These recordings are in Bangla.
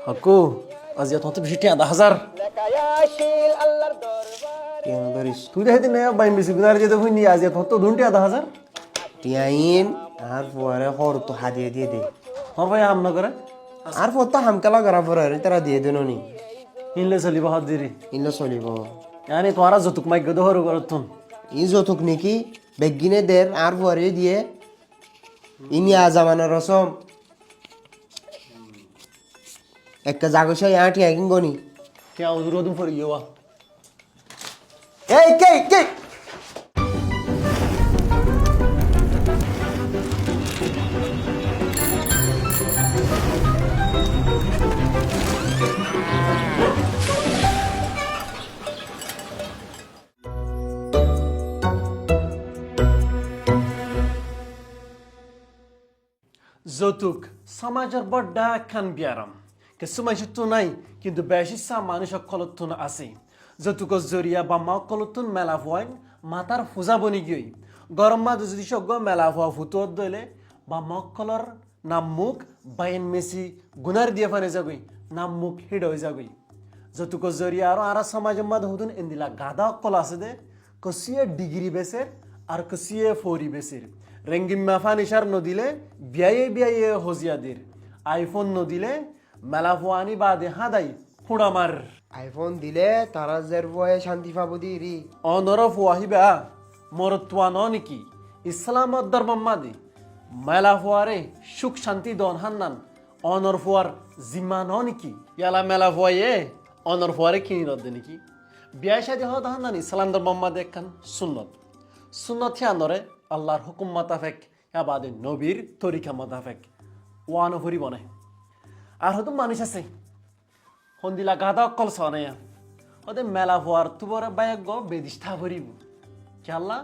হাকু আজি তোমার তো বেশি টিয়া 10,000 তুই দেখে দিন বাইম বেশি গুনার যেতে হইনি আজি তোমার তো দুন টিয়া 10,000 টিয়াইন আর পরে হর তো হাদিয়ে দিয়ে দে হর ভাই হাম না করে আর পর তো হামকালা করা পরে তারা দিয়ে দেন নি ইনলে চলিব হাত দিরি ইনলো চলিব yani তোমারা যতুক মাইগ্য দহর করতুন ই যতুক নাকি বেগিনে দের আর পরে দিয়ে ইনি আজামানের রসম একটা জাগসাই আটি একদিন গনি কে অনুরোধ ফর ইয়া এই কে কে যৌতুক সমাজের বড্ডা খান বিয়ারাম কিছু মানুষের তো নাই কিন্তু বেশি মানুষ সকলতুন আছে যৌতুকের জরিয়া বা মা সকলতুন মেলা হওয়ায় মাতার ফুজা বনি গিয়ে গরম মাদ যদি সজ্ঞ মেলা হওয়া ফুতুয়ার দলে বা মক্কলর নাম মুখ বাইন মেসি গুনার দিয়ে ফানে যাবই নাম মুখ হিড হয়ে যাবই যৌতুকের জরিয়া আর সমাজের মাদ হুদুন এন্দিলা গাদা অক্কল আছে দে কসিয়ে ডিগ্রি বেসের আর কসিয়ে ফৌরি বেসের রেঙ্গিম্মা ফানিসার নদিলে বিয়ায়ে হজিয়াদের আইফোন নদিলে মেলা ফোয়ানি বাদে হাদাই ফুড়ামার আইফোন দিলে তারা জের বয়ে শান্তি পাবো দিরি অনর ফুয়াহিবা মরত্বা নিকি ইসলামত ধর্মাদি মেলা ফোয়ারে সুখ শান্তি দন হান্নান অনর ফোয়ার জিম্মা নিকি ইয়ালা মেলা ফোয়ায়ে অনর ফোয়ারে কিনি রদ্দে নাকি বিয়া শাদি হদ হান্নান ইসলাম ধর্মাদি একখান সুন্নত সুন্নত হিয়ানরে আল্লাহর হুকুম মাতাফেক বাদে নবীর তরিকা মাতাফেক ওয়ানো ভরি বনে আর হয়তো মানুষ আছে হন্দিলা গাদা অকল সনায়া ওদের মেলা হওয়ার তুবরে বাইক বেদিষ্ঠা ভরিব খেয়াল্লা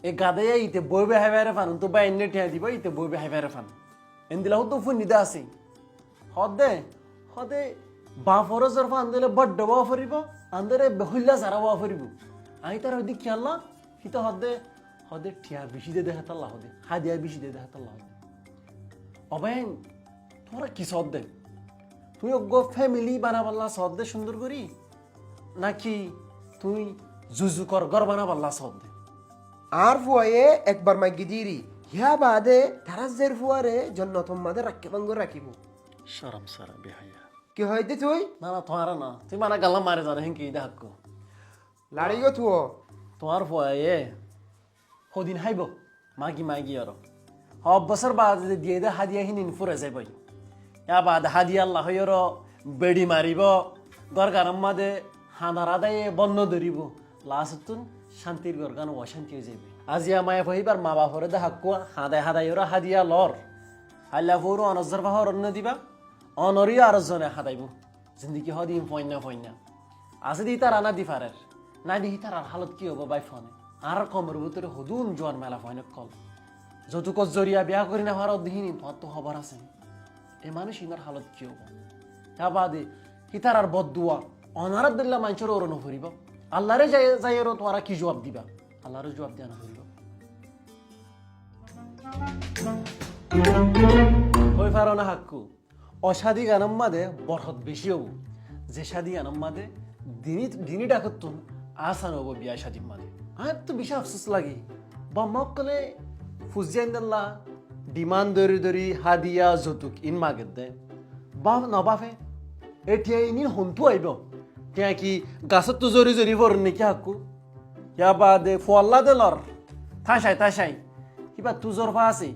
এই গাদে ইতে বই বে হাইবারে ফান তো বাই এনে টিয়া দিব ইতে বই বে হাইবারে ফান এন্দিলা হতো ফুন নিদা আছে হদে বা ফরজর ফান দিলে বড্ড বা ফরিব আন্দরে হইলা সারা বা ফরিব আই তার হদি খেয়াল্লা হিতো হদে ঠিয়া বেশি দে দেখাতাল্লাহ হদে হাদিয়া বেশি দে দেখাতাল্লাহ হদে অবেন তোরা কি সদ দে তুই অজ্ঞ ফ্যামিলি বানাবাল্লা সদ দে সুন্দর করি নাকি তুই জুজু কর গর বানাবাল্লা সদ দে আর ফুয়ায়ে একবার মাগি দিরি ইয়া বাদে তারা জের ফুয়ারে জন্নতম মাদে রাখকে বাঙ্গ রাখিব শরম সারা বেহায়া কি হইতে তুই না তোমারা না তুই মানা গালা মারে জানে হেন কি দেখাক্কো লাড়ি গো তুও তোমার ফুয়ায়ে হদিন হাইব মাগি আর বছর বাদ দিয়ে দে হাদিয়া হিনিন ফুরে যাই বই বাদ হাদিয়া আল্লাহ বেড়ি মারিব গরগান মাদে হাঁদারা দায়ে বন্য ধরিব লাস্টতুন শান্তির গরগান অশান্তি হয়ে যাবে আজিয়া মায়া ফহিবার মা বাপরে দে হাক্কু হাদাই হাদিয়া লর হাল্লা ফৌরু অনজর বাহর অন্য দিবা অনরিও আর জনে হাদাইব জিন্দিগি হদিম ফয়না আছে দি তার আনা দি ফারের না দিহি তার আর হালত কি হবো বাই ফোনে আর কমর ভিতরে হদুন জোয়ার মেলা ফয়না কল যতুকর জরিয়া বিয়া করি না হওয়ার দিহিনি তো খবর আছে এ মানুষ ইনার হালত কি হবো তা বাদে হিতার আর বদুয়া অনারাত দিল্লা মানুষের ওর নফরিব আল্লাহরে যাই তোমরা কি জবাব দিবা আল্লাহরে জবাব দিয়া নফরিব হই ফারো না হাক্কু অসাদি গানম মাদে বরহত বেশি হবো যে সাদি গানম মাদে দিনী ডাকতুন আসান হবো বিয়া সাদিম মাদে আর তো বেশি আফসোস লাগে বা মক্কলে ফুজিয়াইন্দাল্লাহ ডিমান্ড দরি হাদিয়া যতুক ইন মাগের দে বা নবাফে এটিয়া ইনি হন্তু আইব টিয়া কি গাছত তো জরি ভর নাকি হাক্কু ইয়া বাদে ফোয়াল্লা দে লর থাসাই কিবা তু জরফা আছে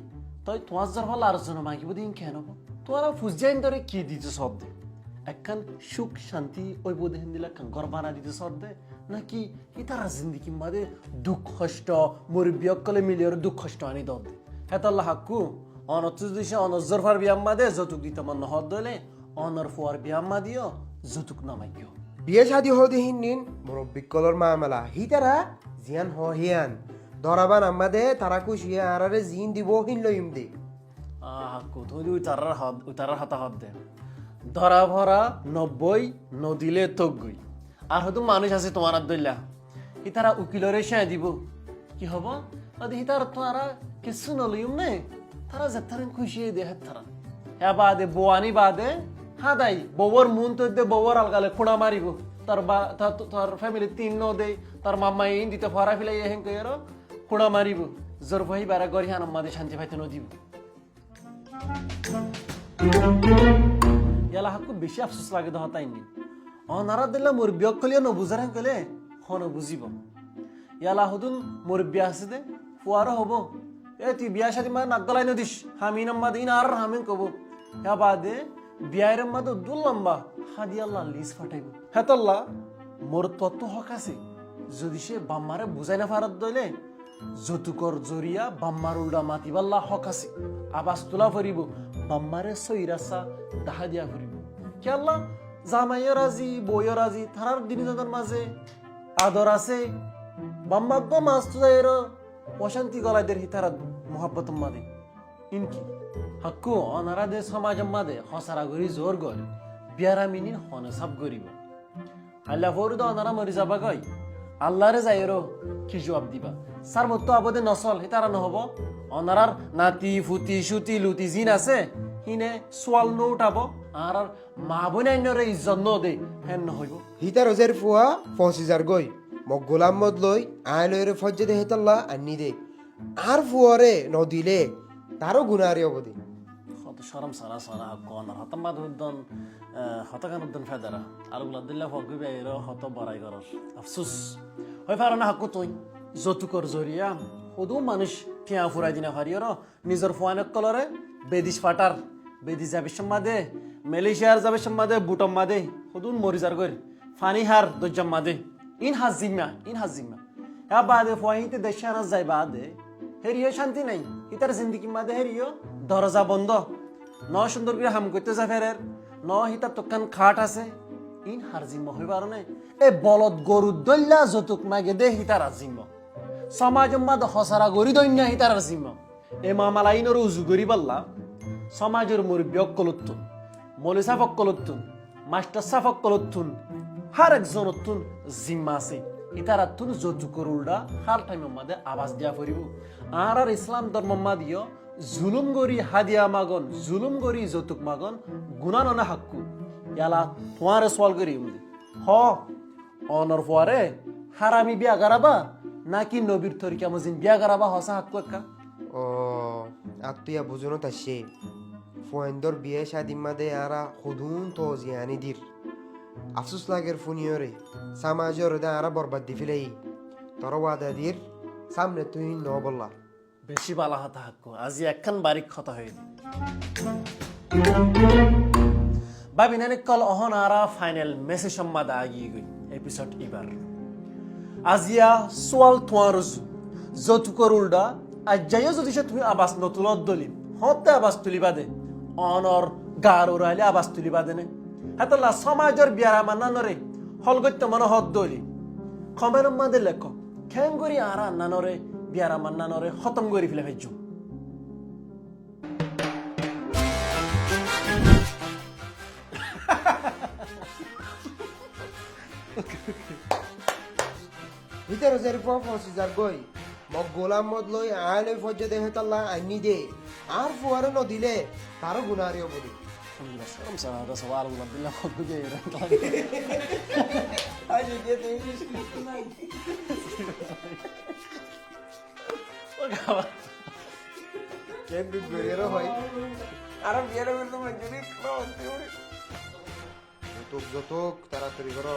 তই তোমার জরফা লার জন মাগিব দিন কেন তোরা ফুজিয়াইন দরে কি দিতে সব দে একখান সুখ শান্তি ওই বোধ হিন্দিলা ঘর বানা দিতে সব দে নাকি ইতারা জিন্দিগি মাদে দুঃখ কষ্ট মুরব্বী অকলে মিলিয়ে দুঃখ কষ্ট আনি দব দে হেতাল্লা হাক্কু অনত্রিশে অনজরফার বিয়াম্মা দে যতুক দিতে মন নহদ দলে অনর ফুয়ার বিয়াম্মা দিও যতুক নামাইও বিয়ে শাদি হদি হিন্নিন মুরব্বী কলর মামলা হি তারা জিয়ান হিয়ান ধরাবান আমাদে তারা কুশিয়া আরারে জিন দিব হিন লইম দে হাক্কু তুই উতারার হাতা হদ দে ধরা ভরা 90 নদিলে তগ্গই আর হয়তো মানুষ আছে তোমার আব্দুল্লাহ ইতারা উকিলরে সে দিব কি হব যদি হিতার তারা কিছু নলিম নে তারা যেতারেন খুশি দে হাত তারা হ্যাঁ বাদে বোয়ানি বাদে হাদাই বউর মুন তো দে বউর আলগালে খুঁড়া মারিব তার বা তার ফ্যামিলি তিন ন দে তার মাম্মা ইন দিতে ফরা ফিলাই হেন কইরো খুঁড়া মারিব জোর ভাই বারা গরি হান আমাদের শান্তি পাইতে নদিব ইয়ালা হাকু বেশি আফসোস লাগে দহ তাইনি অনারা দিলে মোর বিয়ক কলিও নবুজার হেন কলে হন বুঝিব ইয়ালা হুদুন মোর বিয়া আছে দে ফুয়ারও হব এ তুই বিয়া সাথে মানে নাগলাই নদিস হামিন আম্মা দিন আর হামিন কব হ্যা বাদে বিয়ায়ের আম্মা তো দুল লম্বা হাদি আল্লাহ লিস ফাটাইব হেতল্লা মোর তত্ত্ব হক আছে যদি সে বাম্মারে বুঝাই না ফারাত দইলে যতুকর জরিয়া বাম্মার উল্টা মাতিবাল্লা হক আছে আবাস তোলা ফরিব বাম্মারে সৈরাসা দাহা দিয়া ফরিব কে আল্লাহ জামাইয়া রাজি বইয়া রাজি থানার দিনজনের মাঝে আদর আছে বাম্মা তো মাছ তো যাই অশান্তি গলাইদের হিতারা মোহাব্বত মাদে ইনকি হাক্কু অনারা দে সমাজ মাদে হসারা গরি জোর গর বিয়ারা মিনিন হনে সাব গরিব আল্লাহ ফরুদ অনারা মরি যাবা গই আল্লাহরে যাইরো কি জবাব দিবা সার মতো আবদে নসল হিতারা নহব অনারার নাতি ফুতি সুতি লুতি জিন আছে হিনে সোয়াল ন উঠাব আর মা বোনাইনরে ইজ্জত ন দে হেন নহইব হিতার ওজের ফুয়া 50,000 গই মগ গোলাম মদ লই আয় লইরে ফজ্জে দে হেতাল্লা আন্নি দে আর ফুয়ারে নদিলে তারও গুনারি অবধি হত শরম সারা সারা হাক্কু অনার হত মাদ উদ্দন হত গান উদ্দন ফেদারা আর উল্লাদিল্লাহ ফগবি বাইর হত বড়াই করস আফসোস হয় ফারানা হাক্কু তুই যতুকর জরিয়া সদু মানুষ ঠিয়া ফুরাই দিনা ফারিয়র নিজের ফুয়ানক কলরে বেদিস ফাটার বেদি যাবে সম্মাদে মালয়েশিয়ার যাবে সম্মাদে বুটম মাদে সদুন মরিজার গর ফানি হার দজ্জাম মাদে ইন হাজিমা হ্যাঁ বাদে ফুয়াইতে দেশানা যাই বাদে হেরিও শান্তি নাই ইতার জিন্দিগি মাদে হেরিও দরজা বন্ধ ন সুন্দর করে হাম করতে যা ফেরের ন হিতার তোকান খাট আছে ইন হার জিম্ম হইবার নাই এ বলদ গরু দল্লা যতুক মাগে দে হিতার জিম্ম সমাজ মাদ হসারা গরি দৈন্য হিতার জিম্ম এ মামালাইনর উজু গরি বললা সমাজের মুরব্বী অক্কলুত্তুন মৌলিসা ফক্কলুত্তুন মাস্টার সাফক্কলুত্তুন হার একজনতুন জিম্মা আছে ইতারাতুন যতুকর উল্টা হার টাইমের মাঝে আওয়াজ দিয়া ফরিব আর ইসলাম ধর্ম মাদিও জুলুম গরি হাদিয়া মাগন জুলুম গরি যতুক মাগন গুনান না হাক্কু ইয়ালা তোমারে সওয়াল করি হ অনর পরে হারামি বিয়া গারাবা নাকি নবীর তরিকা মজিন বিয়া গারাবা হসা হাক্কু একা ও আত্মীয়া বুঝনো তাসে ফুয়েন্দর বিয়ে শাদিম মাদে আরা খুদুন তো জিয়ানি দির আফসোস লাগের ফুনিয়রে সমাজের দা আরা বরবাদ দি ফেলেই তোর ওয়াদা দির সামনে তুই ন বললা বেশি বালা হাতা হাক্কু আজি একখান বারিক কথা হয়ে বাবি নানি কল অহন আরা ফাইনাল মেসেজ সম্মাদ আগিয়ে গই এপিসোড এবার আজিয়া সোয়াল তোমার যতুকর উল্টা আজ যাইও যদি সে তুমি আবাস নতুলত দলিম হতে আবাস তুলিবা দে অনর গার উড়াইলে আবাস তুলিবা দেনে হেতলা সমাজের বিয়ারা মান্নানরে হলগত্য মনে হদ দলি খমের মাদে লেখ খেম করি আর আন্নানরে বিয়ারা মান্নানরে খতম করি ফেলে ফেলছু ভিতর ওজের ফুয়া 50,000 গই মগ গোলাম মদ লই আয় লই ফজ্জে দে হেতাল্লা আন্নি দে আর ফুয়ারে নদিলে তারও গুনারি অবধি Seram sa ada sawal ulang bilang aku dia orang Ayo dia tuh English Kayak gue hoy. Arab biar aku tuh menjadi pro teori. Zotok taraturi karo.